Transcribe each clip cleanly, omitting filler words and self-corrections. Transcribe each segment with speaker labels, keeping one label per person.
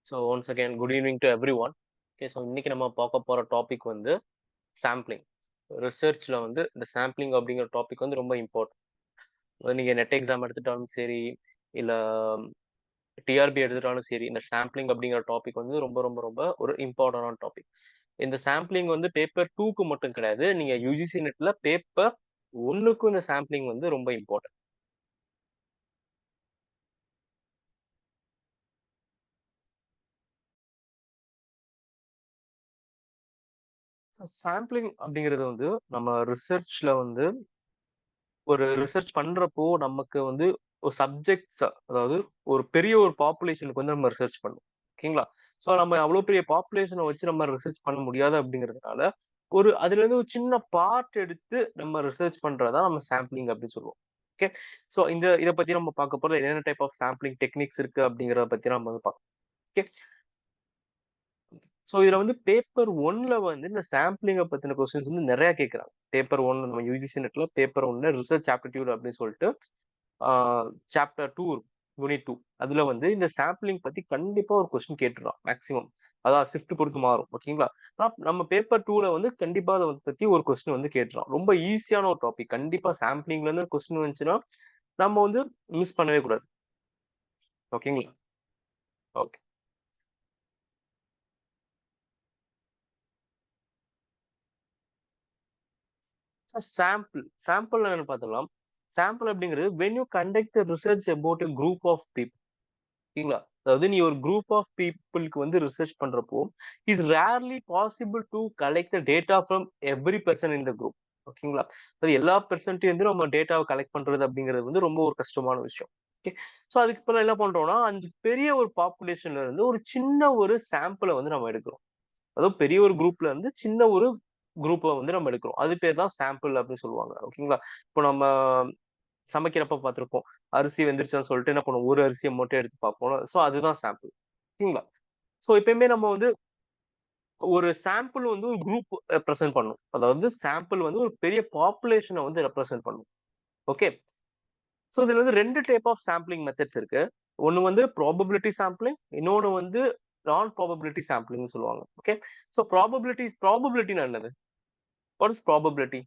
Speaker 1: So once again good evening to every one. Okay, so இன்னைக்கு நம்ம பார்க்க போகிற டாபிக் வந்து சாம்பிளிங். ரிசர்ச்சில் வந்து இந்த சாம்பிளிங் அப்படிங்கிற டாபிக் வந்து ரொம்ப இம்பார்ட்டன்ட். நீங்கள் நெட் எக்ஸாம் எடுத்துட்டாலும் சரி, இல்லை டிஆர்பி எடுத்துட்டாலும் சரி, இந்த சாம்பிளிங் அப்படிங்கிற டாபிக் வந்து ரொம்ப ரொம்ப ரொம்ப ஒரு இம்பார்ட்டன்டான டாபிக். இந்த சாம்பிளிங் வந்து பேப்பர் 2க்கு மட்டும் கிடையாது, நீங்கள் யூஜிசி நெட்டில் பேப்பர் 1க்கும் இந்த சாம்பிளிங் வந்து ரொம்ப இம்பார்ட்டன்ட். சாம்பிளிங் அப்படிங்கிறது வந்து நம்ம ரிசர்ச்ல வந்து ஒரு ரிசர்ச் பண்றப்போ நமக்கு வந்து ஒரு சப்ஜெக்ட்ஸ், அதாவது ஒரு பெரிய ஒரு பாப்புலேஷனுக்கு வந்து நம்ம ரிசர்ச் பண்ணணும். ஓகேங்களா? ஸோ நம்ம அவ்வளவு பெரிய பாப்புலேஷனை வச்சு நம்ம ரிசர்ச் பண்ண முடியாது அப்படிங்கிறதுனால அதுல இருந்து ஒரு சின்ன பார்ட் எடுத்து நம்ம ரிசர்ச் பண்றதா நம்ம சாம்பிளிங் அப்படின்னு சொல்லுவோம். ஓகே, ஸோ இதை பத்தி நம்ம பார்க்க போறது என்னென்ன டைப் ஆஃப் சாம்பிளிங் டெக்னிக்ஸ் இருக்கு அப்படிங்கிறத பத்தி நம்ம வந்து பார்க்கலாம். ஓகே, ஸோ இதுல வந்து பேப்பர் 1ல வந்து இந்த சாம்பிளிங்கை பத்தின கொஸ்டின்ஸ் வந்து நிறைய கேட்கறாங்க. பேப்பர் 1 நம்ம யூஜிசி நெட்ல பேப்பர் 1 ரிசர்ச் ஆப்டிடியூட் அப்படின்னு சொல்லிட்டு சாப்டர் 2 யூனிட் 2 அதுல வந்து இந்த சாம்பிளிங் பத்தி கண்டிப்பா ஒரு கொஸ்டின் கேட்டுறான் மேக்ஸிமம். அதான் ஷிஃப்ட் பொறுத்து மாறும். ஓகேங்களா? நம்ம பேப்பர் 2ல வந்து கண்டிப்பா அதை பத்தி ஒரு கொஸ்டின் வந்து கேட்டுறான். ரொம்ப ஈஸியான ஒரு டாபிக். கண்டிப்பா சாம்பிளிங்ல இருந்து கொஸ்டின் வந்துச்சுன்னா நம்ம வந்து மிஸ் பண்ணவே கூடாது. ஓகேங்களா? ஓகே, சாம்பிள் என்னன்னு பார்த்தலாம். சாம்பிள் அப்படிங்கிறது when you conduct a research about a group of people. ஓகேங்களா? அதாவது நீ ஒரு குரூப் ஆஃப் பீப்புளுக்கு வந்து ரிசர்ச் பண்றப்போ is rarely possible to collect the data from every person in the group. ஓகேங்களா? அது எல்லா பெர்சன்ட்டையும் வந்து நம்ம டேட்டாவை கலெக்ட் பண்றது அப்படிங்கிறது வந்து ரொம்ப ஒரு கஷ்டமான விஷயம். ஓகே, ஸோ அதுக்கு இப்போ என்ன பண்றோம்னா அந்த பெரிய ஒரு பாப்புலேஷன்ல இருந்து ஒரு சின்ன ஒரு சாம்பிளை வந்து நம்ம எடுக்கிறோம். அதுவும் பெரிய ஒரு குரூப்ல இருந்து சின்ன ஒரு குரூப்பை வந்து நம்ம எடுக்கிறோம். அது பேர் தான் சாம்பிள் அப்படின்னு சொல்லுவாங்க. ஓகேங்களா? இப்போ நம்ம சமைக்கிறப்ப பார்த்திருப்போம். அரிசி வெந்துருச்சான்னு சொல்லிட்டு என்ன பண்ணுவோம், ஒரு அரிசியை மட்டும் எடுத்து பார்ப்போம். ஸோ அதுதான் சாம்பிள். ஓகேங்களா? ஸோ எப்பயுமே நம்ம வந்து ஒரு சாம்பிள் வந்து ஒரு குரூப் ரெப்ரசென்ட் பண்ணும். அதாவது சாம்பிள் வந்து ஒரு பெரிய பாப்புலேஷனை வந்து ரெப்ரசென்ட் பண்ணும். ஓகே, ஸோ இதுல வந்து 2 டைப் ஆஃப் சாம்பிளிங் மெத்தட்ஸ் இருக்கு. ஒன்னு வந்து ப்ராபபிலிட்டி சாம்பிளிங், இன்னொன்னு வந்து நான் ப்ராபபிலிட்டி சாம்பிளிங் சொல்லுவாங்க. ஓகே, ஸோ ப்ராபபிலிட்டினா என்னது? What is probability?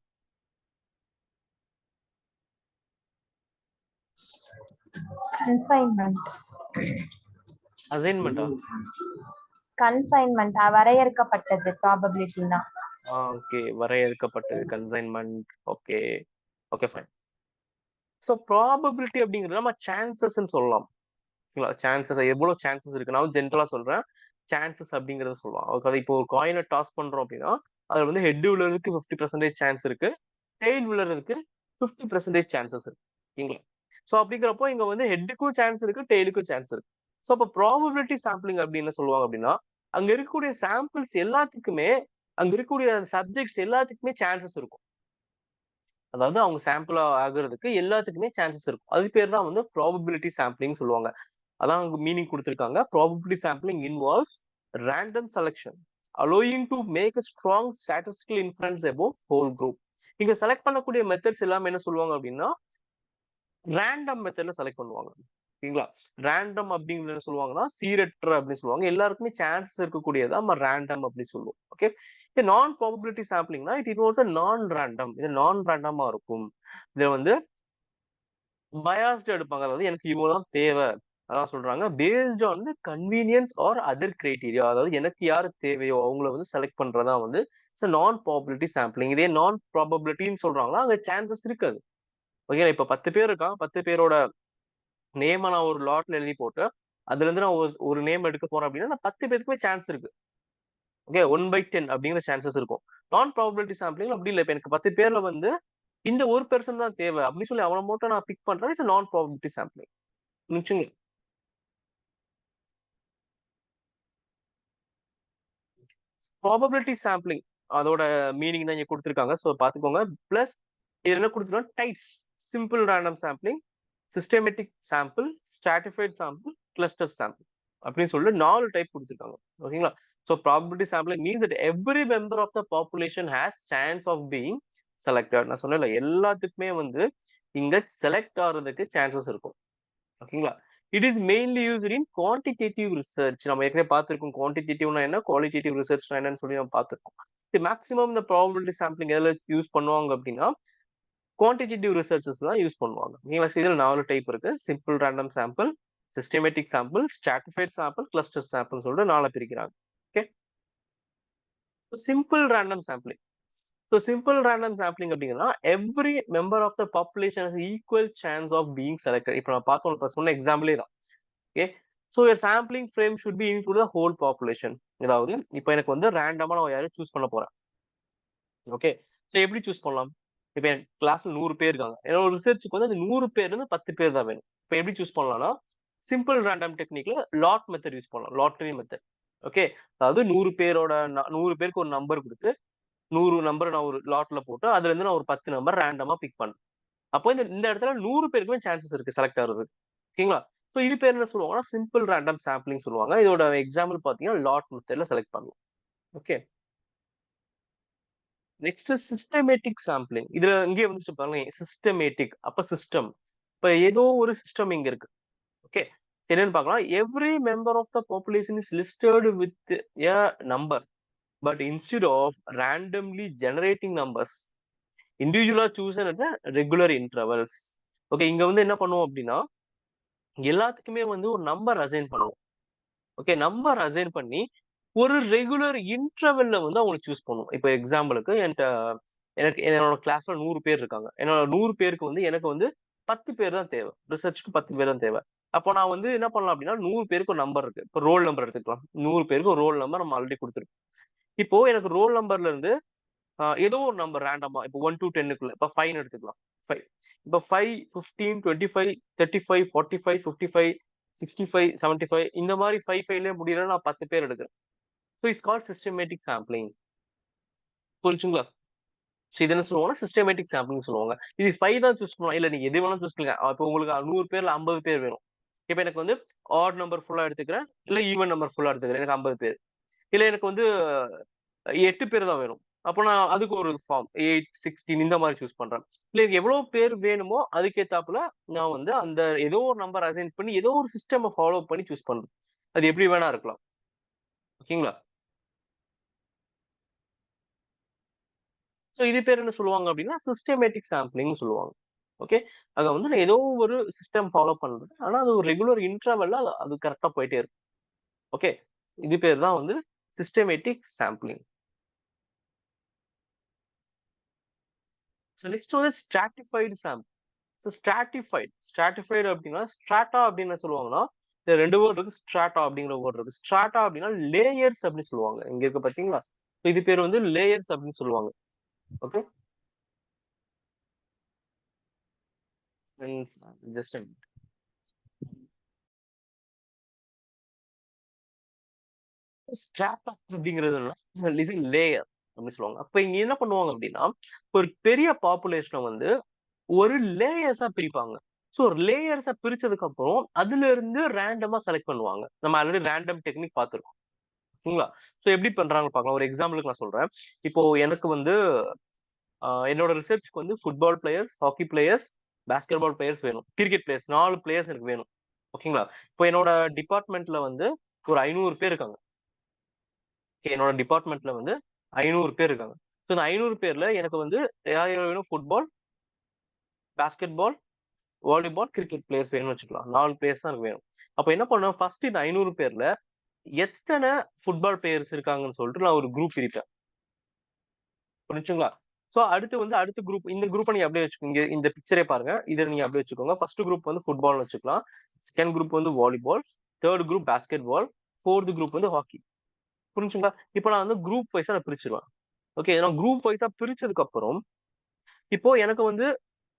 Speaker 2: கன்ஃபைன்மெண்ட்.
Speaker 1: அசைன்மெண்டா?
Speaker 2: கன்ஃபைன்மெண்ட் வரையறுக்கப்பட்டது ப்ராபபிலிட்டினா.
Speaker 1: ஓகே, வரையறுக்கப்பட்டது consignment. Okay, okay fine. So probability அப்படிங்கிறது நம்ம சான்சஸ்ன்னு சொல்லலாம். சான்சஸ் எவ்வளவு சான்சஸ் இருக்கு, நான் ஜென்ரலா சொல்றேன். சான்சஸ் அப்படிங்கறத சொல்லலாம். அது இப்போ ஒரு காயினை டாஸ் பண்றோம் அப்படின்னா அதுல வந்து ஹெட் விழுறதுக்கு 50% சான்ஸ் இருக்கு, டெய்ல் விழுறதுக்கு 50% சான்சஸ் இருக்கு. ஓகேங்களா? ஸோ அப்படிங்கிறப்போ இங்க வந்து ஹெட்டுக்கும் சான்ஸ் இருக்கு, டெய்லுக்கும் சான்ஸ் இருக்கு. ஸோ அப்போ ப்ராபபிலிட்டி சாம்பிளிங் அப்படின்னு சொல்லுவாங்க அப்படின்னா அங்க இருக்கக்கூடிய சாம்பிள்ஸ் எல்லாத்துக்குமே, அங்க இருக்கக்கூடிய சப்ஜெக்ட்ஸ் எல்லாத்துக்குமே சான்சஸ் இருக்கும். அதாவது அவங்க சாம்பிள் ஆகுறதுக்கு எல்லாத்துக்குமே சான்சஸ் இருக்கும். அது பேர் தான் வந்து ப்ராபபிலிட்டி சாம்பிளிங் சொல்லுவாங்க. அதான் அங்க மீனிங் கொடுத்திருக்காங்க. Probability sampling involves random selection allowing to make a strong statistical inference about whole group. இங்க செலக்ட் பண்ணக்கூடிய மெத்தட்ஸ் எல்லாமே என்ன சொல்லுவாங்க அப்படின்னா ரேண்டம் மெத்தட்ல செலக்ட் பண்ணுவாங்க. ஓகேங்களா? ரேண்டம் அப்படிங்கிறது என்ன சொல்லுவாங்கன்னா சீரற்ற அப்படின்னு சொல்லுவாங்க. எல்லாருக்குமே சான்சஸ் இருக்கக்கூடியதா நம்ம ரேண்டம் அப்படி சொல்லுவோம். ஓகே, நான் ப்ராபபிலிட்டி சாம்பிளிங்னா இட் இன்வால்வ்ஸ் நான் ரேண்டம். இது நான் ரேண்டமா இருக்கும். இதை வந்து பயாஸ்டு எடுப்பாங்க. அதாவது எனக்கு இவங்க தான் தேவை, அதான் சொல்றாங்க. Based on the convenience or other criteria. அதாவது எனக்கு யாரு தேவையோ அவங்கள வந்து செலக்ட் பண்றதா வந்து நான் ப்ராபபிலிட்டி சாம்பிளிங். இதே நான் ப்ராபபிலிட்டின்னு சொல்றாங்களா அங்க சான்சஸ் இருக்காது. ஓகே, இப்ப 10 பேர் இருக்கான், 10 பேரோட நேம நான் ஒரு லாட்ல எழுதி போட்டு அதுல இருந்து நான் ஒரு நேம் எடுக்க போறேன் அப்படின்னா அந்த 10 பேருக்குமே சான்ஸ் இருக்கு. ஓகே, 1/10 அப்படிங்கிற சான்சஸ் இருக்கும். நான் ப்ராபபிலிட்டி சாம்பிளிங் அப்படி இல்லை. இப்ப எனக்கு 10 பேர்ல வந்து இந்த ஒரு பெர்சன் தான் தேவை அப்படின்னு சொல்லி அவனை மட்டும் நான் பிக் பண்றேன். It's non probability sampling. நிச்சயங்களா? ப்ராபபிலிட்டி சாம்பிளிங் அதோட மீனிங் தான் இங்க கொடுத்துருக்காங்க. ஸோ பாத்துக்கோங்க. பிளஸ் இது என்ன கொடுத்துருக்காங்க, types: simple random sampling, systematic sample, stratified sample, cluster sample அப்படின்னு சொல்லிட்டு 4 டைப் கொடுத்துருக்காங்க. ஓகேங்களா? So probability sampling means that every member of the population has chance of being selected. நான் சொன்னேன்ல, எல்லாத்துக்குமே வந்து இங்க செலக்ட் ஆகிறதுக்கு சான்சஸ் இருக்கும். ஓகேங்களா? It is mainly used in quantitative research. நம்ம ஏற்கனவே பார்த்திருக்கோம் குவான்டிடேட்டிவ்னா என்ன, குவாலிட்டேட்டிவ் ரிசர்ச்னா என்னன்னு சொல்லி நம்ம பார்த்திருக்கோம். மேக்ஸிமம் இந்த ப்ராபபிலிட்டி சாம்பிளிங் எதுல யூஸ் பண்ணுவாங்க அப்படின்னா குவான்டிடேட்டிவ் ரிசர்ச்சஸ் தான் யூஸ் பண்ணுவாங்க. நீங்க இதில் 4 டைப் இருக்கு. Simple random sample, systematic sample, stratified sample, cluster sample சொல்லிட்டு 4 பிரிக்கிறாங்க. Okay, simple random sampling. So simple random sampling அப்படிங்கன்னா every member of the population has equal chance of being selected. இப்போ நான் பார்த்தோம், இப்போ சொன்ன எக்ஸாம்பிளே தான். Okay, so sampling frame should be include the whole population. அதாவது இப்போ எனக்கு வந்து ரேண்டமா நான் யாரையும் சூஸ் பண்ண போறேன். ஓகே, ஸோ எப்படி சூஸ் பண்ணலாம்? இப்போ என் கிளாஸ்ல 100 பேர் இருக்காங்க. என்னோட ரிசர்ச்சுக்கு வந்து அது 100 பேர்ல இருந்து 10 பேர் தான் வேணும். இப்போ எப்படி சூஸ் பண்ணலாம்னா சிம்பிள் ரேண்டம் டெக்னிக்ல லாட் மெத்தட் யூஸ் பண்ணலாம், லாட்டரி மெத்தட். ஓகே, அதாவது 100 பேரோட 100 பேருக்கு ஒரு நம்பர் கொடுத்து 100 நம்பர் நான் ஒரு லாட்ல போட்டு அதுல இருந்து நான் ஒரு 10 நம்பர் ரேண்டமா பிக் பண்ணேன். அப்போ இந்த இடத்துல 100 பேருக்குமே சான்சஸ் இருக்கு செலக்ட் ஆகுறது. ஓகேங்களா? ஸோ இது பேர் என்ன சொல்லுவாங்கன்னா சிம்பிள் ரேண்டம் சாம்பிளிங் சொல்லுவாங்க. இதோட எக்ஸாம்பிள் பார்த்தீங்கன்னா லாட் மெத்தட்ல செலக்ட் பண்ணலாம். Okay, next systematic sampling. இதுல இங்கே வந்து பாருங்க, சிஸ்டமேட்டிக் அப்ப சிஸ்டம். இப்ப ஏதோ ஒரு சிஸ்டம் இங்க இருக்கு. ஓகே, என்னன்னு பார்க்கலாம். Every member of the population is listed with a number, but instead of randomly generating numbers, இண்டிவிஜுவலா chosen at regular intervals. Okay, இங்க வந்து என்ன பண்ணுவோம் அப்படின்னா எல்லாத்துக்குமே வந்து ஒரு நம்பர் அசைன் பண்ணுவோம். ஓகே, நம்பர் அசைன் பண்ணி ஒரு ரெகுலர் இன்டர்வெல்ல வந்து அவங்க சூஸ் பண்ணுவோம். இப்போ எக்ஸாம்பிளுக்கு எனக்கு என்னோட கிளாஸ்ல 100 பேர் இருக்காங்க. என்னோட 100 பேருக்கு வந்து எனக்கு வந்து 10 பேர் தான் தேவை. ரிசர்ச்சுக்கு 10 பேர் தான் தேவை. அப்போ நான் வந்து என்ன பண்ணலாம் அப்படின்னா 100 பேருக்கு ஒரு நம்பர் இருக்கு. இப்போ ரோல் நம்பர் எடுத்துக்கலாம். 100 பேருக்கு ஒரு ரோல் நம்பர் நம்ம ஆல்ரெடி கொடுத்துருக்கோம். இப்போ எனக்கு ரோல் நம்பர்ல இருந்து ஏதோ ஒரு நம்பர் ரேண்டமா இப்போ 1 to 10க்குள்ள இப்போ 5 எடுத்துக்கலாம். 5 இப்போ 5, 15, 25, 35, 45, 55, 65, 75 இந்த மாதிரி 5லே முடியல நான் 10 பேர் எடுக்கிறேன். So it's called systematic sampling. புரிஞ்சுங்களா? ஸோ இது என்ன சொல்லுவாங்கன்னா சிஸ்டமேட்டிக் சாம்பிளிங் சொல்லுவாங்க. இது 5 தான் சூஸ் பண்ணலாம். இல்ல நீங்க எது வேணாலும் சூஸ் பண்ணுங்க. இப்போ உங்களுக்கு 100 பேர்ல 50 பேர் வேணும். இப்போ எனக்கு வந்து ஆட் நம்பர் ஃபுல்லா எடுத்துக்கிறேன், இல்ல ஈவன் நம்பர் ஃபுல்லா எடுத்துக்கிறேன். எனக்கு 50 பேர். இல்ல எனக்கு வந்து 8 பேர் தான் வேணும். அப்போ நான் அதுக்கு ஒரு ஃபார்ம் 8, 16 இந்த மாதிரி சூஸ் பண்றேன். இல்ல எனக்கு எவ்வளவு பேர் வேணுமோ அதுக்கேத்தாப்புல நான் வந்து அந்த ஏதோ ஒரு நம்பர் அசைன் பண்ணி ஏதோ ஒரு சிஸ்டம் ஃபாலோ பண்ணி சூஸ் பண்றேன். அது எப்படி வேணா இருக்கலாம். ஓகேங்களா? ஸோ இது பேர் என்ன சொல்லுவாங்க அப்படின்னா சிஸ்டமேட்டிக் சாம்பிளிங் சொல்லுவாங்க. ஓகே, அத வந்து நான் ஏதோ ஒரு சிஸ்டம் ஃபாலோ பண்றேன். ஆனா அது ஒரு ரெகுலர் இன்டர்வல்ல அது கரெக்டா போயிட்டே இருக்கும். ஓகே, இது பேர் தான் வந்து சிஸ்டமேட்டிக் சாம்பிளிங். ஸோ நெக்ஸ்ட் வந்து ஸ்ட்ராட்டிஃபைடு சாம்பிள். ஸோ ஸ்ட்ராட்டிஃபைடு அப்படின்னா ஸ்ட்ராட்டா அப்படின்னு என்ன சொல்லுவாங்கன்னா இந்த 2 வேர்ட் இருக்கு. ஸ்ட்ராட்டா அப்படிங்கிற வேர்ட் இருக்கு. ஸ்ட்ராட்டா அப்படின்னா லேயர்ஸ் அப்படின்னு சொல்லுவாங்க. இங்க இருக்க பாத்தீங்களா? இது பேர் வந்து லேயர்ஸ் அப்படின்னு சொல்லுவாங்க. ஓகே, ஜஸ்ட் ஸ்ட்ராட்டா அப்படிங்கிறது லேயர் அப்படின்னு சொல்லுவாங்க. அப்ப இங்க என்ன பண்ணுவாங்க அப்படின்னா ஒரு பெரிய பாப்புலேஷனை வந்து ஒரு லேயர்ஸா பிரிப்பாங்க. ஸோ லேயர்ஸா பிரிச்சதுக்கு அப்புறம் அதுல இருந்து ரேண்டமா செலக்ட் பண்ணுவாங்க. நம்ம ஆல்ரெடி ரேண்டம் டெக்னிக் பார்த்திருக்கோம். சரிங்களா? ஸோ எப்படி பண்றாங்க பார்க்கலாம். ஒரு எக்ஸாம்பிளுக்கு நான் சொல்றேன். இப்போ எனக்கு வந்து என்னோட ரிசர்ச்க்கு வந்து football players, hockey players, basket ball players வேணும். கிரிக்கெட் பிளேயர்ஸ் 4 பிளேயர்ஸ் எனக்கு வேணும். ஓகேங்களா? இப்போ என்னோட டிபார்ட்மெண்ட்ல வந்து ஒரு 500 பேர் இருக்காங்க. என்னோட டிபார்ட்மெண்ட்ல வந்து 500 பேர் இருக்காங்க. ஸோ இந்த 500 பேர்ல எனக்கு வந்து யார் யார் வேணும்? Football, basket ball, volleyball, cricket players வேணும்னு வச்சுக்கலாம். 4 பிளேயர்ஸ் தான் எனக்கு வேணும். அப்ப என்ன பண்ணுவேன்? ஃபர்ஸ்ட் இந்த 500 பேர்ல எத்தனை ஃபுட்பால் பிளேயர்ஸ் இருக்காங்கன்னு சொல்லிட்டு நான் ஒரு குரூப் பிரிப்பேன். புரிஞ்சுங்களா? சோ அடுத்து வந்து அடுத்த குரூப் இந்த குரூப்ப நீங்க அப்படியே வச்சுக்கோங்க. இந்த பிக்சரே பாருங்க. இத நீங்க அப்படியே வச்சுக்கோங்க. ஃபர்ஸ்ட் குரூப் வந்து ஃபுட்பால்னு வச்சுக்கலாம். செகண்ட் குரூப் வந்து volleyball, third group basket ball, fourth group வந்து ஹாக்கி. புரிஞ்சுங்களா? இப்போ நான் வந்து குரூப் வைஸா நான் பிரிச்சிருவேன். ஓகே, நான் குரூப் வைஸா பிரிச்சதுக்கு அப்புறம் இப்போ எனக்கு வந்து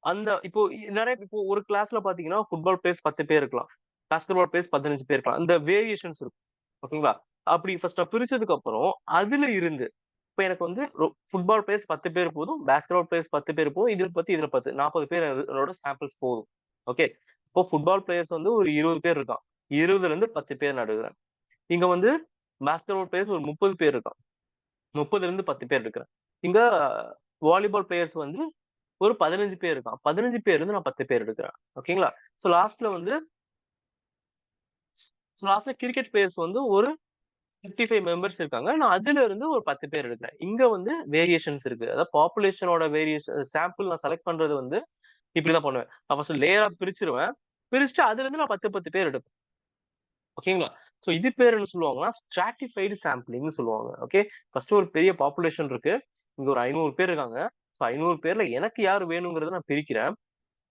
Speaker 1: அந்த இப்போ நிறைய இப்போ ஒரு கிளாஸ்ல பாத்தீங்கன்னா ஃபுட்பால் பிளேயர்ஸ் 10 பேர் இருக்கலாம். பாஸ்கெட் பால் பிளேயர்ஸ் 15 பேர் இருக்கலாம். இந்த வேரியேஷன்ஸ் இருக்கும். ஓகேங்களா? அப்படி ஃபர்ஸ்ட் நான் பிரிச்சதுக்கு அப்புறம் அதுல இருந்து இப்ப எனக்கு வந்து ஃபுட்பால் பிளேயர்ஸ் 10 பேர் போதும், பாஸ்கெட் பால் பிளேயர்ஸ் 10 பேர் போதும், இதுல 10 40 பேர் என்னோட சாம்பிள்ஸ் போதும். ஓகே, இப்போ ஃபுட்பால் பிளேயர்ஸ் வந்து ஒரு 20 பேர் இருக்கான். 20ல இருந்து 10 பேர் நடுகிறேன். இங்க வந்து பாஸ்கெட் பால் பிளேயர்ஸ் ஒரு 30 பேர் இருக்கான். 30ல இருந்து 10 பேர் இருக்கிறேன். இங்க வாலிபால் பிளேயர்ஸ் வந்து ஒரு 15 பேர் இருக்கான். 15 பேர்ல இருந்து நான் 10 பேர் எடுக்கிறேன். ஓகேங்களா? சோ லாஸ்ட்ல வந்து ஸோ லாஸ்ட்ல கிரிக்கெட் பிளேயர்ஸ் வந்து ஒரு 55 மெம்பர்ஸ் இருக்காங்க. நான் அதுல இருந்து ஒரு 10 பேர் எடுக்கிறேன். இங்க வந்து வேரியேஷன்ஸ் இருக்கு. அதாவது பாப்புலேஷனோட சாம்பிள் நான் செலக்ட் பண்றது வந்து இப்படிதான் பண்ணுவேன். நான் ஃபர்ஸ்ட் லேயரா பிரிச்சுருவேன். பிரிச்சுட்டு அதுல இருந்து நான் 10 பேர் எடுப்பேன். ஓகேங்களா? சோ இது பேர் என்ன சொல்லுவாங்கன்னா, ஸ்ட்ராட்டிஃபைடு சாம்பிளிங்ன்னு சொல்லுவாங்க. ஓகே. ஃபர்ஸ்ட் ஒரு பெரிய பாப்புலேஷன் இருக்கு. இங்க ஒரு 500 பேர் இருக்காங்க. சோ 500 பேர்ல எனக்கு யார் வேணுங்கிறத நான் பிரிக்கிறேன்.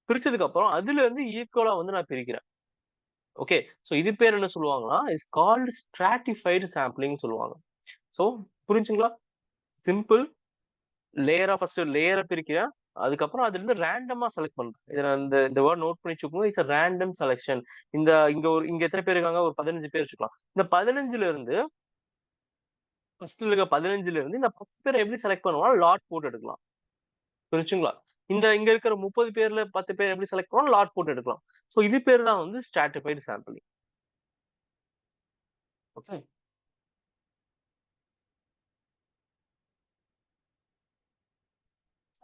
Speaker 1: பிரிச்சதுக்கு அப்புறம் அதுல இருந்து ஈக்குவலா வந்து நான் பிரிக்கிறேன். ஓகே. சோ இது பேர் என்ன சொல்லுவாங்கன்னா, இட்ஸ் கால்ட் ஸ்ட்ராட்டிஃபைடு சாம்பிளிங்ன்னு சொல்லுவாங்க. சோ புரிஞ்சுங்களா? சிம்பிள். ஃபர்ஸ்ட் லேயர பிரிக்கிறேன். அதுக்கப்புறம் அதுல இருந்து ரேண்டமா செலக்ட் பண்றேன். இத நான் இந்த வேர்ட் நோட் பண்ணி வச்சுக்கோங்க. It's a random selection. இங்க எத்தன பேர் இருக்காங்க? ஒரு 15 பேர் வச்சுக்கலாம். இந்த 15ல இருந்து ஃபர்ஸ்ட்ல இருக்க 15ல இருந்து இந்த 10 பேர எப்படி செலக்ட் பண்ணுவோம்னா, லாட் போட்டு எடுக்கலாம். புரிஞ்சுங்களா? இங்க இருக்கிற 30 பேர்ல 10 பேர் எப்படி செலக்ட் பண்ணுவோம்? லாட் போட்டு எடுக்கலாம். சோ இது பேர் தான் வந்து stratified sampling. Okay.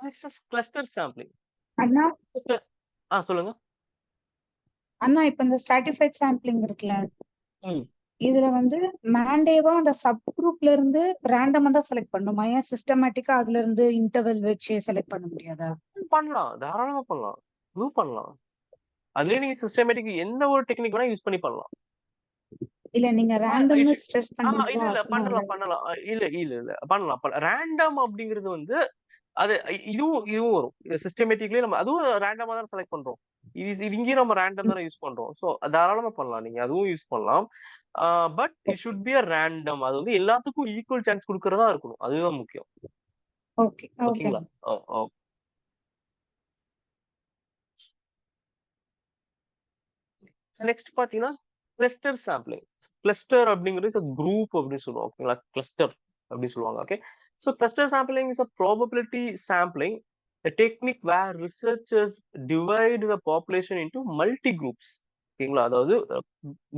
Speaker 1: Next is cluster sampling.
Speaker 2: அண்ணா
Speaker 1: சொல்லுங்க.
Speaker 2: இப்ப இந்த ஸ்ட்ராட்டிஃபைட் சாம்பிளிங் இருக்குல்ல,
Speaker 1: ம்.
Speaker 2: இதுல வந்து மேண்டேவா அந்த சப் குரூப்ல இருந்து ரேண்டமா தான் செலக்ட் பண்ணுமா? ஏன் சிஸ்டமேட்டிக்கா அதுல இருந்து இன்டர்வல் வச்சு செலக்ட் பண்ண முடியாதா?
Speaker 1: பண்ணலாம். தாராளமா பண்ணலாம். இதுவும் பண்ணலாம். அதுலயே நீங்க சிஸ்டமேட்டிக் எந்த ஒரு டெக்னிக் வேணா யூஸ் பண்ணி பண்ணலாம்.
Speaker 2: இல்ல நீங்க
Speaker 1: ஆ
Speaker 2: ரேண்டம்னு
Speaker 1: இஷு
Speaker 2: ஸ்ட்ரெஸ்
Speaker 1: ஆமா.
Speaker 2: பண்ணீங்களா?
Speaker 1: இல்ல.
Speaker 2: அதனால.
Speaker 1: பண்ணலாம். இல்ல. பண்ணலாம். ரேண்டம் அப்படிங்கிறது வந்து அது இதுவும் வரும். சிஸ்டமேட்டிக்லயே நம்ம அதுவும் ரேண்டமா தான் செலக்ட் பண்றோம். இங்கேயும் நம்ம ரேண்டம் தானே யூஸ் பண்றோம். சோ தாராளமா பண்ணலாம். நீங்க அதுவும் யூஸ் பண்ணலாம். But it
Speaker 2: okay.
Speaker 1: Should be a random. அது வந்து எல்லாத்துக்கும் ஈக்குவல் சான்ஸ் குடுக்கறதா இருக்கணும். அதுதான் முக்கியம்.
Speaker 2: ஓகே. ஓகே.
Speaker 1: ஓகேங்களா? ஓ ஓ நெக்ஸ்ட் பாத்தீங்கன்னா, கிளஸ்டர் சாம்பிளிங். கிளஸ்டர் அப்படிங்கிறது குரூப் அப்படின்னு சொல்லுவோம். ஓகேங்களா? கிளஸ்டர் அப்படின்னு சொல்லுவாங்க. Okay. So cluster sampling is a probability sampling, a technique where researchers divide the population into multi groups. ஓகேங்களா? அதாவது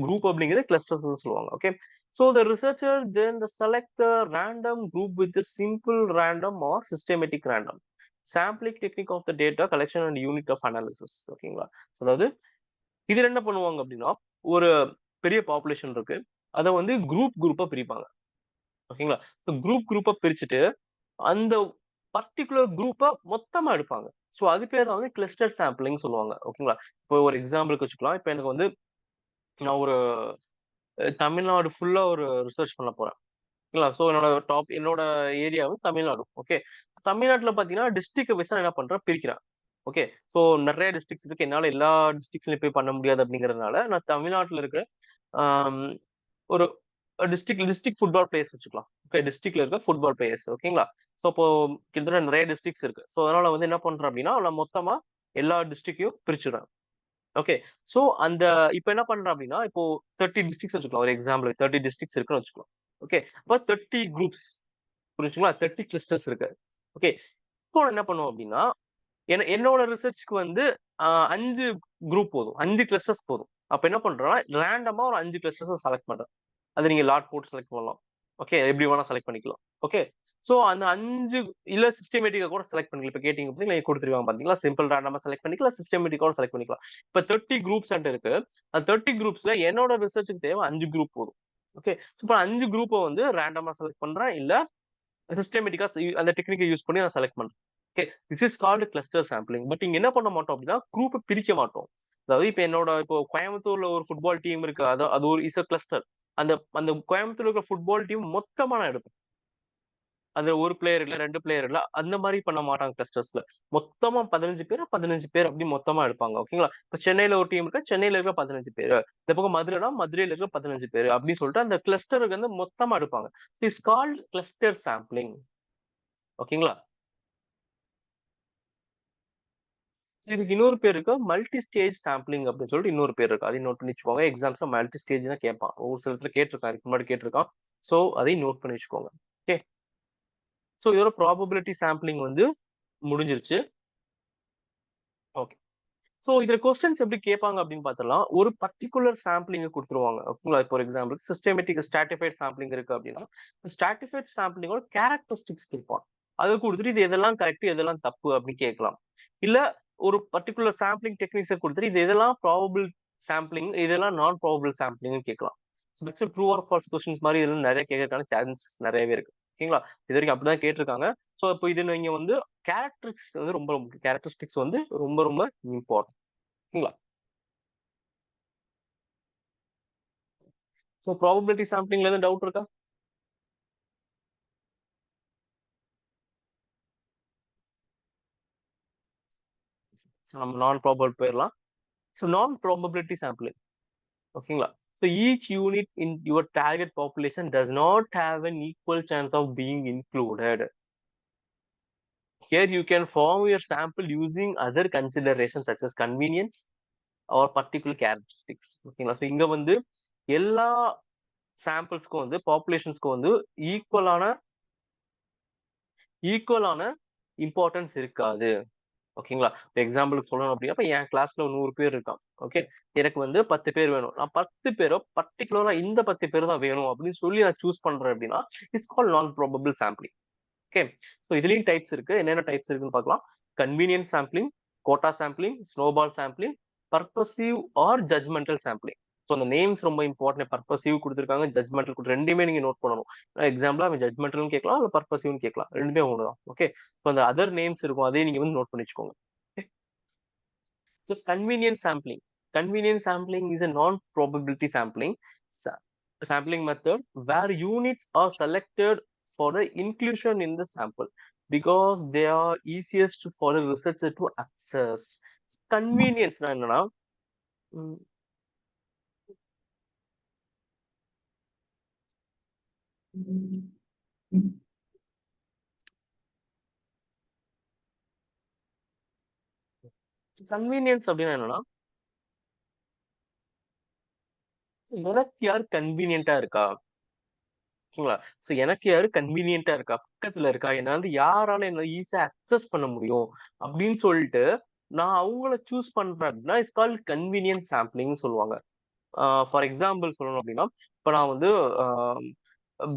Speaker 1: குரூப் அப்படிங்கிறது கிளஸ்டர்ஸ் சொல்லுவாங்க. Okay. So the researcher then select the random group with a simple random or systematic random sampling technique of the data collection and unit of analysis. ஓகேங்களா? So அதாவது இதுல என்ன பண்ணுவாங்க அப்படின்னா, ஒரு பெரிய பாப்புலேஷன் இருக்கு. அத வந்து குரூப்பா பிரிப்பாங்க. ஓகேங்களா? குரூப்பா பிரிச்சுட்டு, அந்த பர்ட்டிகுலர் குரூப்ப மொத்தமா எடுப்பாங்க. சோ அது பேர் தான் வந்து கிளஸ்டர் சாம்பிளிங் சொல்லுவாங்க. ஓகேங்களா? இப்போ ஒரு எக்ஸாம்பிளுக்கு வச்சுக்கலாம். இப்ப எனக்கு வந்து நான் ஒரு தமிழ்நாடு ஃபுல்லா ஒரு ரிசர்ச் பண்ண போறேன். ஓகேங்களா? சோ என்னோட ஏரியா வந்து தமிழ்நாடு. ஓகே. தமிழ்நாட்டுல பாத்தீங்கன்னா, டிஸ்ட்ரிக்ட் வைஸா நான் என்ன பண்றேன் பிரிக்கிறேன். ஓகே. சோ நெறைய டிஸ்ட்ரிக்ட்ஸ் இருக்கு. என்னால எல்லா டிஸ்ட்ரிக்ட்ஸ்லயும் போய் பண்ண முடியாது அப்படிங்கிறதுனால, நான் தமிழ்நாட்டுல இருக்கிற ஆம், ஒரு டிஸ்ட்ரிக்ட் ஃபுட்பால் பிளேயர்ஸ் வச்சுக்கலாம். ஓகே. டிஸ்ட்ரிக்ட்ல இருக்க ஃபுட்பால் பிளேயர்ஸ். ஓகேங்களா? சோ அப்போ கிட்டத்தட்ட நெறைய டிஸ்ட்ரிக்ட்ஸ் இருக்கு. சோ அதனால வந்து என்ன பண்றேன் அப்படின்னா, நான் மொத்தமா எல்லா டிஸ்ட்ரிக்ட்டையும் பிரிச்சுடுறேன். ஓகே. சோ இப்ப என்ன பண்றேன் அப்படின்னா, இப்போ 30 டிஸ்ட்ரிக்ட்ஸ் வச்சுக்கலாம். ஒரு எக்ஸாம்பிள் 30 டிஸ்ட்ரிக்ட்ஸ் இருக்குன்னு வச்சுக்கலாம். ஓகே. அப்ப 30 குரூப்ஸ் புரிஞ்சுங்களா? 30 கிளஸ்டர்ஸ் இருக்கு. ஓகே. இப்போ என்ன பண்ணுவோம் அப்படின்னா, என்னோட ரிசர்ச்க்கு வந்து 5 குரூப் போதும். 5 கிளஸ்டர்ஸ் போதும். அப்ப என்ன பண்றேன்னா, ரேண்டமா ஒரு 5 கிளஸ்டர்ஸ செலக்ட் பண்றேன். அத நீங்க லாட் போட்டு செலக்ட் பண்ணலாம். ஓகே. எப்படி வேணா செலக்ட் பண்ணிக்கலாம். ஓகே. சோ அந்த 5 இல்ல சிஸ்டமேட்டிக்கா கூட செலக்ட் பண்ணிக்கலாம். இப்ப கேட்டீங்க பார்த்தீங்களா, குடுத்துருக்காங்க பார்த்தீங்களா? சிம்பிள் ரேண்டமா செலக்ட் பண்ணிக்கலாம். சிஸ்டமேட்டிக்காவும் செலக்ட் பண்ணிக்கலாம். இப்ப 30 குரூப்ஸ் இருக்கு. அந்த 30 குரூப்ஸ்ல என்னோட ரிசர்ச்க்கு தேவை 5 குரூப் போதும். ஓகே. இப்ப 5 குரூப்ப வந்து ரேண்டமா செலக்ட் பண்றேன். இல்ல சிஸ்டமேட்டிக்கா அந்த டெக்னிக்க யூஸ் பண்ணி நான் செலக்ட் பண்றேன். Okay. This is called cluster sampling. But இங்க என்ன பண்ண மாட்டோம் அப்படின்னா, குரூப்ப பிரிக்க மாட்டோம். அதாவது இப்போ கோயம்புத்தூர்ல ஒரு ஃபுட்பால் டீம் இருக்கு. அது ஒரு இஸ் அ கிளஸ்டர். அந்த அந்த கோயம்புத்தூர்ல இருக்கிற ஃபுட்பால் டீம் மொத்தமா நான் எடுப்பேன். அது 1 பிளேயர் இல்ல, 2 பிளேயர் இல்ல. அந்த மாரி பண்ண மாட்டாங்க கிளஸ்டர்ஸ்ல. மொத்தமா 15 பேர் அப்படி மொத்தமா எடுப்பாங்க. ஓகேங்களா? இப்ப சென்னையில ஒரு டீம் இருக்கு. சென்னையில இருக்க 15 பேரு. இந்த பக்கம் மதுரைனா மதுரையில இருக்க 15 பேரு அப்படின்னு சொல்லிட்டு அந்த கிளஸ்டருக்கு வந்து மொத்தமா எடுப்பாங்க. It's called cluster sampling. ஓகேங்களா? இதுக்கு இன்னொரு பேர் இருக்கு. மல்டி ஸ்டேஜ் சாம்பிளிங் அப்படின்னு சொல்லிட்டு இன்னொரு பேர் இருக்கு. அதையும் நோட் பண்ணி வச்சுக்கோங்க. எக்ஸாம்ஸ்ல மல்டி ஸ்டேஜ் தான் கேட்பான். ஒரு சில இடத்துல கேட்டிருக்கான். இதுக்கு முன்னாடி கேட்டிருக்கான். சோ அதையும் நோட் பண்ணி வச்சுக்கோங்க. ஓகே. சோ இதோட ப்ராபபிலிட்டி சாம்பிளிங் வந்து முடிஞ்சிருச்சு. ஓகே. சோ இதுல கொஸ்டின்ஸ் எப்படி கேட்பாங்க அப்படின்னு பார்த்தரலாம். ஒரு பர்ட்டிகுலர் சாம்பிளிங்க குடுத்துருவாங்க. ஓகேங்களா? இப்போ ஒரு எக்ஸாம்பிள் சிஸ்டமேட்டிக் ஸ்ட்ராட்டிஃபைட் சாம்பிளிங் இருக்கு அப்படின்னா, ஸ்ட்ராட்டிஃபைட் சாம்பிளிங்கோட கேரக்டரிஸ்டிக்ஸ் கேட்பான். அத குடுத்துட்டு இது எதெல்லாம் கரெக்ட், எதெல்லாம் தப்பு அப்படின்னு கேட்கலாம். இல்ல ஒரு பர்ட்டிகுலர் சாம்பிளிங் டெக்னிக்ஸ குடுத்துட்டு இது எதெல்லாம் ப்ராபபிள் சாம்பிளிங் இதெல்லாம் நான் ப்ராபபிள் சாம்பிளிங் கேட்கலாம். Maximum true or false questions மாதிரி இதெல்லாம் நிறைய கேட்கறதுக்கான சான்சஸ் நிறையவே இருக்கு. ஓகேங்களா? இது வரைக்கும் அப்படிதான் கேட்டிருக்காங்க. ஸோ இப்போ இது நீங்க வந்து கேரக்டரிஸ்டிக்ஸ் வந்து ரொம்ப கேரக்டரிஸ்டிக்ஸ் வந்து ரொம்ப ரொம்ப இம்பார்ட்டன்ட். ஓகேங்களா? ஸோ ப்ராபபிலிட்டி சாம்பிளிங்ல எதுவும் டவுட் இருக்கா? ஸோ நம்ம நான் ப்ராபபிள் போயிடலாம். ஸோ நான் ப்ராபபிலிட்டி சாம்பிளிங். ஓகேங்களா? So each unit in your target population does not have an equal chance of being included. Here you can form your sample using other considerations such as convenience or particular characteristics. ஓகேங்களா? So இங்க வந்து எல்லா சாம்பிள்ஸ்க்கும் வந்து பாப்புலேஷன்ஸ்க்கும் வந்து ஈக்குவலான importance இருக்காது. ஓகேங்களா? எக்ஸாம்பிளுக்கு சொல்லணும் அப்படின்னா இப்ப என் கிளாஸ்ல 100 பேர் இருக்கான். ஓகே, எனக்கு வந்து 10 பேர் வேணும். நான் 10 பேரோ பர்டிகுலரா இந்த 10 பேர் தான் வேணும் அப்படின்னு சொல்லி நான் சூஸ் பண்றேன் அப்படின்னா it's call non probable sampling. Okay, so இதுலயும் டைப்ஸ் இருக்கு. என்னென்ன டைப்ஸ் இருக்குன்னு பார்க்கலாம். Convenient sampling, quota sampling, snowball sampling, purposive or judgmental sampling. So அந்த நேம்ஸ் ரொம்ப இம்பார்ட்டன்ட். பர்பசிவ் கொடுத்துருக்காங்க, ஜட்மெண்டல் கொடுத்து ரெண்டுமே நீங்க நோட் பண்ணணும். எக்ஸாம்பிளா அவன் ஜட்மெண்டல்னு கேட்கலாம், இல்ல பர்பசிவ்னு கேட்கலாம். ரெண்டுமே ஒண்ணுதான். ஓகே, ஸோ அந்த அதர் நேம்ஸ் இருக்கும், அதையும் நீங்க வந்து நோட் பண்ணி வச்சுக்கோங்க. So convenience sampling. Convenience sampling is a non-probability sampling method where units are selected for the inclusion in the sample because they are easiest for a researcher to access. Convenience என்னன்னா convenience அப்படின்னா என்னன்னா எனக்கு யார் கன்வீனியன்ட்டா இருக்கா. ஓகேங்களா? So எனக்கு யாரு கன்வீனியன்ட்டா இருக்கா, பக்கத்துல இருக்கா, என்ன வந்து யாரால என்ன ஈஸியா அக்சஸ் பண்ண முடியும் அப்படின்னு சொல்லிட்டு நான் அவங்கள சூஸ் பண்றேன் அப்படின்னா இட்ஸ் கால்ட் கன்வீனியன்ஸ் சாம்பிளிங்னு சொல்லுவாங்க. ஃபார் எக்ஸாம்பிள் சொல்லணும் அப்படின்னா இப்போ நான் வந்து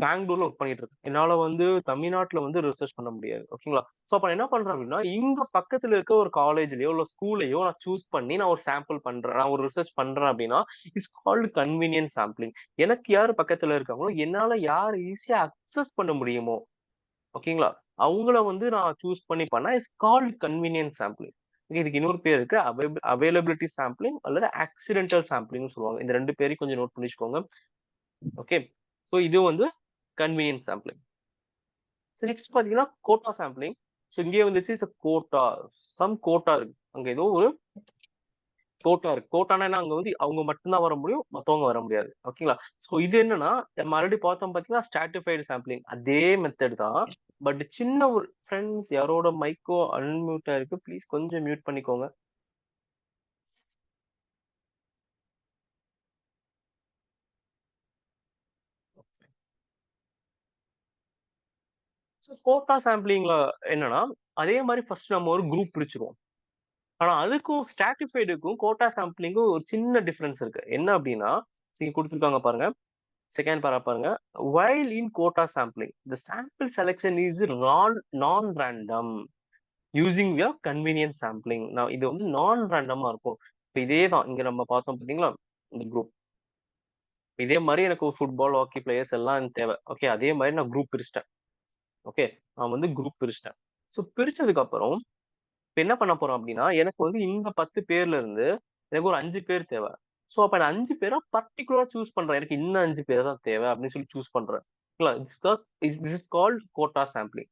Speaker 1: பெங்களூர்ல ஒர்க் பண்ணிட்டு இருக்கேன். என்னால வந்து தமிழ்நாட்டுல வந்து ரிசர்ச் பண்ண முடியாது. ஓகேங்களா? ஸோ அப்ப நான் என்ன பண்றேன் அப்படின்னா இங்க பக்கத்துல இருக்க ஒரு காலேஜ்லயோ இல்ல ஸ்கூல்லையோ நான் சூஸ் பண்ணி நான் ஒரு சாம்பிள் பண்றேன், நான் ஒரு ரிசர்ச் பண்றேன் அப்படின்னா இட்ஸ் கால்டு கன்வீனியன்ஸ் சாம்பிளிங். எனக்கு யாரு பக்கத்துல இருக்காங்களோ என்னால யார் ஈஸியா அக்சஸ் பண்ண முடியுமோ, ஓகேங்களா, அவங்கள வந்து நான் சூஸ் பண்ணி பண்ணா இட்ஸ் கால்டு கன்வீனியன்ஸ் சாம்பிளிங். இதுக்கு இன்னொரு பேர் இருக்கு, அவைலபிலிட்டி சாம்பிளிங் அல்லது ஆக்சிடென்டல் சாம்பிளிங் சொல்லுவாங்க. இந்த ரெண்டு பேரையும் கொஞ்சம் நோட் பண்ணி வச்சுக்கோங்க. ஓகே, ஸோ இது வந்து கன்வீனியன்ஸ் சாம்பிளிங். ஸோ நெக்ஸ்ட் பாத்தீங்கன்னா கோட்டா சாம்பிளிங். ஸோ இங்கே வந்துச்சு கோட்டா, கோட்டா இருக்கு, அங்க ஏதோ ஒரு கோட்டா இருக்கு. கோட்டானா அங்க வந்து அவங்க மட்டும்தான் வர முடியும், மத்தவங்க வர முடியாது. ஓகேங்களா? ஸோ இது என்னன்னா மறுபடியும் பார்த்தோம் பாத்தீங்கன்னா ஸ்ட்ராட்டிஃபைடு சாம்பிளிங் அதே மெத்தட் தான். பட் சின்ன ஒரு ஃப்ரெண்ட்ஸ் யாரோட மைக்கோ அன்மியூட்டா இருக்கு, ப்ளீஸ் கொஞ்சம் மியூட் பண்ணிக்கோங்க. ஸோ கோட்டா சாம்பிளிங்ல என்னன்னா அதே மாதிரி ஃபர்ஸ்ட் நம்ம ஒரு குரூப் பிரிச்சிருவோம். ஆனா அதுக்கும் ஸ்ட்ராட்டிஃபைடுக்கும் கோட்டா சாம்பிளிங்கும் ஒரு சின்ன டிஃபரன்ஸ் இருக்கு. என்ன அப்படின்னா நீங்க கொடுத்துருக்காங்க பாருங்க, செகண்ட் பேரா பாருங்க. while in quota sampling the sample selection is non random using a convenience sampling. நான் இது வந்து நான் ரேண்டமா இருக்கும். இப்போ இதே தான் இங்க நம்ம பார்த்தோம் பாத்தீங்களா இந்த குரூப். இதே மாதிரி எனக்கு ஃபுட்பால் ஹாக்கி பிளேயர்ஸ் எல்லாம் எனக்கு தேவை. ஓகே, அதே மாதிரி நான் குரூப் பிரிச்சிட்டேன். ஓகே, நான் வந்து குரூப் பிரிச்சிட்டேன். ஸோ பிரிச்சதுக்கு அப்புறம் இப்ப என்ன பண்ண போறோம் அப்படின்னா எனக்கு வந்து இந்த 10 பேர்ல இருந்து எனக்கு ஒரு 5 பேர் தேவை. சோ அப்ப நான் 5 பேரா பர்டிகுலரா சூஸ் பண்றேன். எனக்கு இன்னும் 5 பேர் தான் தேவை அப்படின்னு சொல்லி சூஸ் பண்றேன். This is called quota sampling.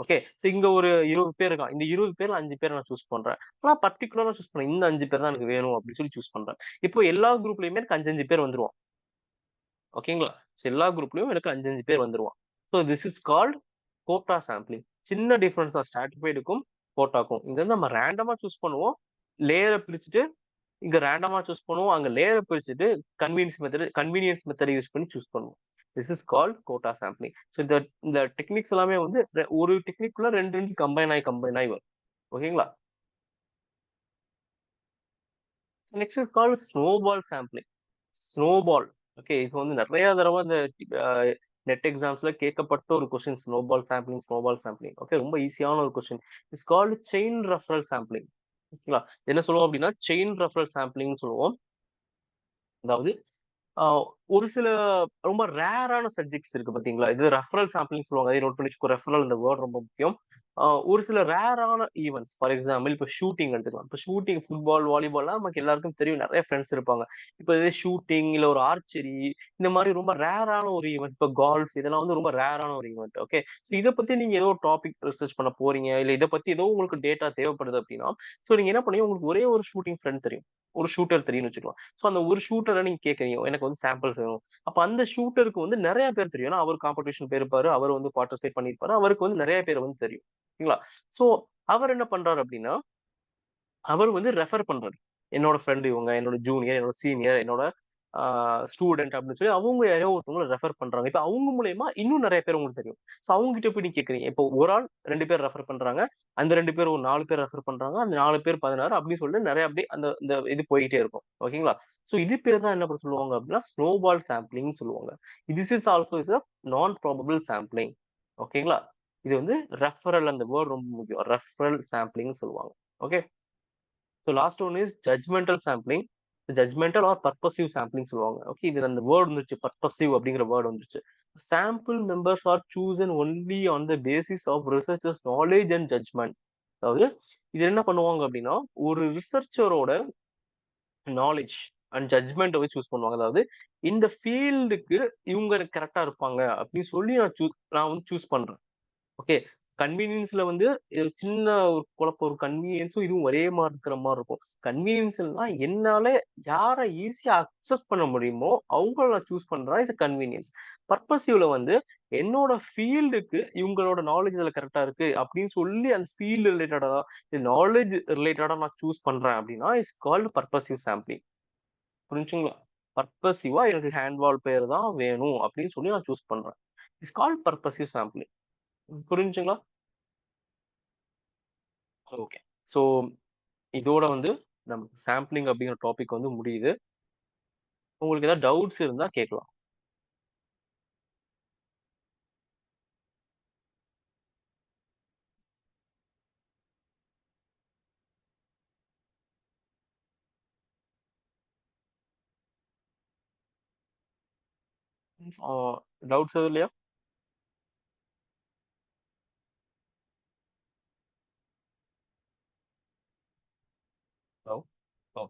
Speaker 1: Okay, so இங்க ஒரு 20 பேர் இருக்கான். இந்த 20 பேர்ல 5 பேர் நான் சூஸ் பண்றேன். ஆனா பர்டிகுலரா சூஸ் பண்ணேன், இந்த 5 பேர் தான் எனக்கு வேணும் அப்படின்னு சொல்லி சூஸ் பண்றேன். இப்போ எல்லா குரூப்லயுமே எனக்கு 5 பேர் வந்துருவான். ஓகேங்களா? சோ எல்லா குரூப்லயும் எனக்கு 5 பேர் வந்துருவான். So this is called quota sampling. சின்ன டிஃபரன்ஸ் தான் ஸ்ட்ராட்டிஃபைடுக்கும் கோட்டாக்கும். இங்க வந்து நம்ம ரேண்டமா சூஸ் பண்ணுவோம், லேயரை பிரிச்சுட்டு இங்க ரேண்டமா சூஸ் பண்ணுவோம், அங்க லேயரை பிரிச்சுட்டு கன்வீனியன்ஸ் மெத்தட் யூஸ் பண்ணி சூஸ் பண்ணுவோம். This is called quota sampling. So இந்த டெக்னிக்ஸ் எல்லாமே வந்து ஒரு டெக்னிக்குள்ள ரெண்டு கம்பைன் ஆகி வரும். ஓகேங்களா? Next is called snowball sampling. Snowball. Okay, இது வந்து நிறைய தடவை இந்த நெட் எக்ஸாம்ஸ்ல கேட்கப்பட்ட ஒரு கொஸ்டின். Snowball sampling. ஓகே, ரொம்ப ஈஸியான ஒரு question. It's called chain referral sampling. ஓகேங்களா? என்ன சொல்லுவோம் அப்படின்னா செயின் ரெஃபரல் சாம்பிளிங் சொல்லுவோம். அதாவது ஒரு சில ரொம்ப ரேரான சப்ஜெக்ட்ஸ் இருக்கு பாத்தீங்களா? இது ரெஃபரல் சாம்பிளிங் சொல்லுவாங்க. அதையும் நோட் பண்ணி வச்சுக்கோ. ரெஃபரல் இந்த வேர்ட் ரொம்ப முக்கியம். ஒரு சில ரேரான ஈவென்ட்ஸ் ஃபார் எக்ஸாம்பிள் இப்ப ஷூட்டிங் எடுத்துக்கலாம். இப்ப ஷூட்டிங் ஃபுட்பால், வாலிபால்லாம் நமக்கு எல்லாருக்கும் தெரியும். நெறைய ஃப்ரெண்ட்ஸ் இருப்பாங்க. இப்ப இதே ஷூட்டிங் இல்ல ஒரு ஆர்ச்சரி இந்த மாரி ரொம்ப ரேரான ஒரு ஈவென்ட். இப்ப கால்ஃப் இதெல்லாம் வந்து ரொம்ப ரேரான ஒரு ஈவென்ட். ஓகே. சோ இத பத்தி நீங்க ஏதோ ஒரு டாபிக் ரிசர்ச் பண்ண போறீங்க. இல்ல இத பத்தி ஏதோ உங்களுக்கு டேட்டா தேவைப்படுது அப்டின்னா, சோ நீங்க என்ன பண்ணீங்க உங்களுக்கு ஒரே ஒரு ஷூட்டிங் ஃப்ரெண்ட் தெரியும். ஒரு ஷூட்டர் தெரியும்னு வச்சுக்கலாம். சோ அந்த ஒரு ஷூட்டர நீங்க கேட்கறீங்க. எனக்கு வந்து சாம்பிள்ஸ் வேணும். அப்ப அந்த ஷூட்டருக்கு வந்து நெறைய பேர் தெரியும். ஏன்னா, அவர் காம்படிஷன் போயிருப்பாரு. அவர் வந்து பார்ட்டிசிபேட் பண்ணியிருப்பாரு. அவருக்கு வந்து நெறைய பேர் வந்து தெரியும். ஓகேங்களா? சோ அவர் என்ன பண்றாரு அப்டின்னா, அவர் வந்து ரெஃபர் பண்றாரு. என்னோட ஃப்ரெண்ட் இவங்க, என்னோட ஜூனியர், என்னோட சீனியர், என்னோட ஆ ஸ்டூடண்ட் அப்படின்னு சொல்லி அவங்க யாரையோ ஒருத்தவங்கள ரெஃபர் பண்றாங்க. இப்ப அவங்க மூலியமா இன்னும் நெறைய பேர் உங்களுக்கு தெரியும். சோ அவங்க கிட்ட போய் நீங்க கேட்கிறீங்க. இப்போ ஒரு ஆள் 2 பேர் ரெஃபர் பண்றாங்க. அந்த 2 பேர் ஒரு 4 பேர் ரெஃபர் பண்றாங்க. அந்த 4 பேர் 16 அப்படின்னு சொல்லிட்டு நெறைய அப்படியே அந்த இந்த இது போயிட்டே இருக்கும். ஓகேங்களா? சோ இது பேர் தான் என்ன சொல்லுவாங்க அப்படின்னா, ஸ்னோபால் சாம்பிளிங்ன்னு சொல்லுவாங்க. This is also is a நான் ப்ராபபிள் சாம்பிளிங். ஓகேங்களா? இது வந்து ரெஃபரல் அந்த வேர்ட் ரொம்ப முக்கியம். ரெஃபரல் சாம்பிளிங்ன்னு சொல்லுவாங்க. Okay. So last one is judgmental sampling. Judgmental or purposive sampling சொல்லுவாங்க. ஓகே இதுல அந்த வேர்ட் வந்துருச்சு. பர்பசிவ் அப்படிங்கிற வேர்ட் வந்துருச்சு. Sample members are chosen only on the basis of researchers knowledge and judgment. அதாவது இது என்ன பண்ணுவாங்க அப்படின்னா ஒரு ரிசர்ச்சரோட நாலேஜ் அண்ட் ஜட்ஜ்மெண்ட்டை வச்சு சூஸ் பண்ணுவாங்க. அதாவது இந்த ஃபீல்டுக்கு இவங்க கரெக்டா இருப்பாங்க அப்படின்னு சொல்லி நான் வந்து சூஸ் பண்றேன். ஓகே. கன்வீனியன்ஸ்ல வந்து சின்ன ஒரு குழப்பம் ஒரு கன்வீனியன்ஸும் இதுவும் ஒரே மாரி இருக்கிற மாரி இருக்கும். கன்வீனியன்ஸ்னா என்னால யார ஈஸியா அக்சஸ் பண்ண முடியுமோ, அவங்கள நான் சூஸ் பண்றேன். இது கன்வீனியன்ஸ். பர்ப்பசிவ்ல வந்து என்னோட ஃபீல்டுக்கு இவங்களோட நாலேட்ஜ் இதுல கரெக்ட்டா இருக்கு அப்படின்னு சொல்லி அந்த ஃபீல்டு ரிலேட்டடா, நாலேட்ஜ் ரிலேட்டடா நான் சூஸ் பண்றேன் அப்படின்னா, இட்ஸ் கால்ட் பர்ப்பசிவ் சாம்பிளிங். புரிஞ்சுங்களா? பர்ப்பசிவா எனக்கு ஹேண்ட் வால் பேர் தான் வேணும் அப்படின்னு சொல்லி நான் சூஸ் பண்றேன். It's called purposive sampling. புரிஞ்சுங்களா? ஓகே. ஸோ இதோட வந்து நமக்கு சாம்பிளிங் அப்படிங்கிற டாபிக் வந்து முடியுது. உங்களுக்கு ஏதாவது டவுட்ஸ் இருந்தா கேட்கலாம். ஆ டவுட்ஸ் எதுவும் இல்லையா? ஹலோ? ஓ.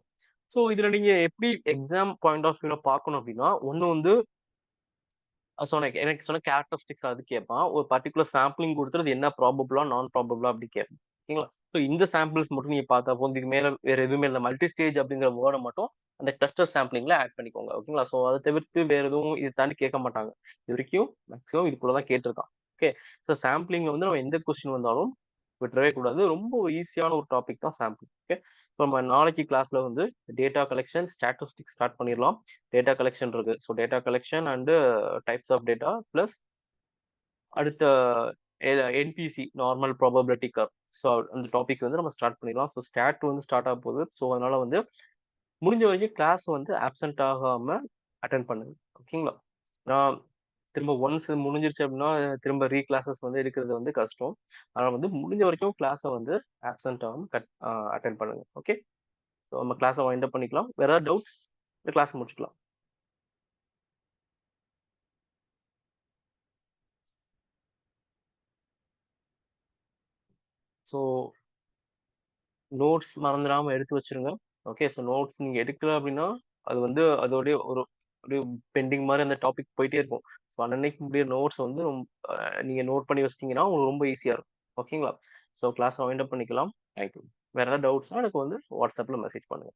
Speaker 1: ஸோ இதுல நீங்க எப்படி எக்ஸாம் பாயிண்ட் ஆஃப் வியூல பார்க்கணும் அப்படின்னா, ஒண்ணு வந்து எனக்கு சொன்ன கேரக்டரிஸ்டிக்ஸ் அது கேட்பான். ஒரு பர்ட்டிகுலர் சாம்பிளிங் குடுத்துட்டு என்ன ப்ராபபிளா, நான் ப்ராபபிளா அப்படி கேட்பான். ஓகேங்களா? ஸோ இந்த சாம்பிள்ஸ் மட்டும் நீங்க பார்த்தா போதும். இதுக்கு மேல வேற எதுவுமே இல்ல. மல்டி ஸ்டேஜ் அப்படிங்கிற வேர்ட மட்டும் அந்த கிளஸ்டர் சாம்பிளிங்ல ஆட் பண்ணிக்கோங்க. ஓகேங்களா? ஸோ அத தவிர்த்து வேற எதுவும் இத தாண்டி கேட்க மாட்டாங்க. இதுவரைக்கும் மேக்ஸிமம் இதுக்குள்ள தான் கேட்டிருக்கான். ஓகே. ஸோ சாம்பிளிங்ல வந்து நம்ம எந்த கொஸ்டின் வந்தாலும் விட்டுறவே கூடாது. ரொம்ப ஈஸியான ஒரு டாபிக் தான் சாம்பிளிங். ஓகே. ஸோ நம்ம நாளைக்கு கிளாஸ்ல வந்து டேட்டா கலெக்ஷன், ஸ்டாட்டிஸ்டிக்ஸ் ஸ்டார்ட் பண்ணிரலாம். டேட்டா கலெக்ஷன் இருக்கு. So data collection and types of data plus அடுத்த NPC normal probability curve. So அந்த டாபிக் வந்து நம்ம ஸ்டார்ட் பண்ணிடலாம். ஸோ ஸ்டாட் வந்து ஸ்டார்ட் ஆக போகுது. ஸோ அதனால வந்து முடிஞ்ச வரைக்கும் கிளாஸ் வந்து ஆப்சென்ட் ஆகாம அட்டென்ட் பண்ணுங்க. ஓகேங்களா? நான் திரும்ப ஒன்ஸ் முடிஞ்சிருச்சு அப்படின்னா திரும்ப கிளாஸஸ் வந்து எடுக்கிறது வந்து கஷ்டம். அதனால வந்து முடிஞ்ச வரைக்கும் கிளாஸை வந்து ஆப்சென்ட் ஆகாம அட்டென்ட் பண்ணுங்க. ஓகே. ஸோ நம்ம கிளாஸை வைண்ட் அப் பண்ணிக்கலாம். வேற ஏதாவது டவுட்ஸ்? இந்த கிளாஸ் முடிச்சுக்கலாம். ஸோ நோட்ஸ் மறந்துடாம எடுத்து வச்சிருங்க. ஓகே. ஸோ நோட்ஸ் நீங்க எடுக்கல அப்படின்னா, அது வந்து அதோடய ஒரு அப்படியே பெண்டிங் மாரி அந்த டாபிக் போயிட்டே இருக்கும். ஸோ அன்னன்னைக்கு முடிய நோட்ஸ் வந்து நீங்க நோட் பண்ணி வச்சுட்டீங்கன்னா, உங்களுக்கு ரொம்ப ஈஸியா இருக்கும். ஓகேங்களா? ஸோ கிளாஸ வைண்ட் அப் பண்ணிக்கலாம். Thank you. வேற ஏதாவது டவுட்ஸ்னா எனக்கு வந்து WhatsAppல மெசேஜ் பண்ணுங்க.